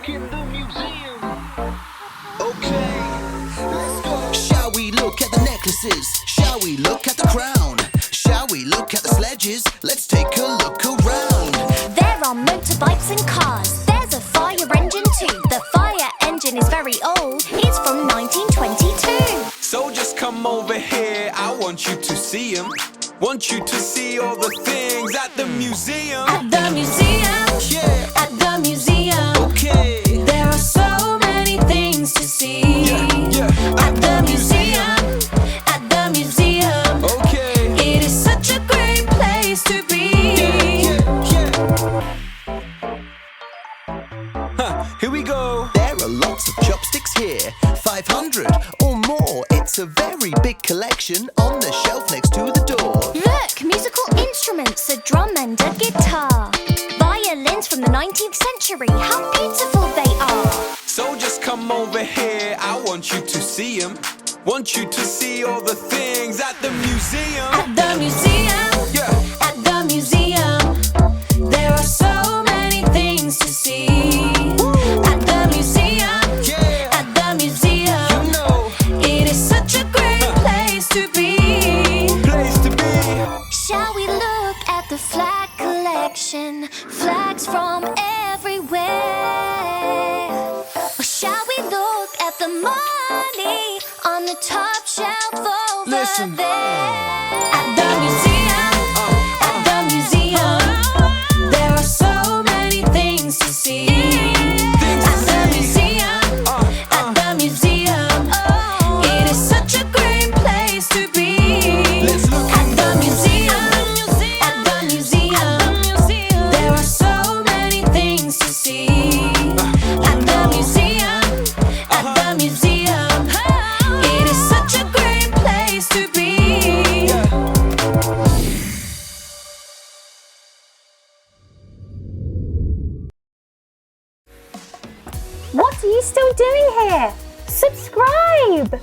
look in the museum. Okay, let's go. Shall we look at the necklaces? Shall we look at the crown? Shall we look at the sledges? Let's take a look around. There are motorbikes and cars. There's a fire engine too. The fire engine is very old. It's from 1922. So just come over here, I want you to see them. Want you to see all the things at the museum. At the museum, Yeah, at the museum, okay. there are so many things to see. Yeah, At the museum, at the museum, okay. it is such a great place to be. Here we go. There are lots of chopsticks here, 500 or more. It's a very big collection on the shelf next to the door. Look, musical instruments, a drum and a guitar. Violins from the 19th century, how beautiful they are. So just come over here, I want you to see them. Want you to see all the things at the museum. At the museum, Yeah, at the museum, there are so many things to see. At the museum, yeah. at the museum, You know, it is such a great place to be. place to be. Shall we look at the flag collection? Flags from everywhere. Or shall we look at the money on the top shelf over Listen. there? At the museum, at the museum, there are so many things to see. Things to At the see. museum, at the museum, it is such a great place to be. Let's look At in the museum, at the museum, there are so many things to see. At the museum, at the museum, it is such a great place to be. What are you still doing here? Subscribe!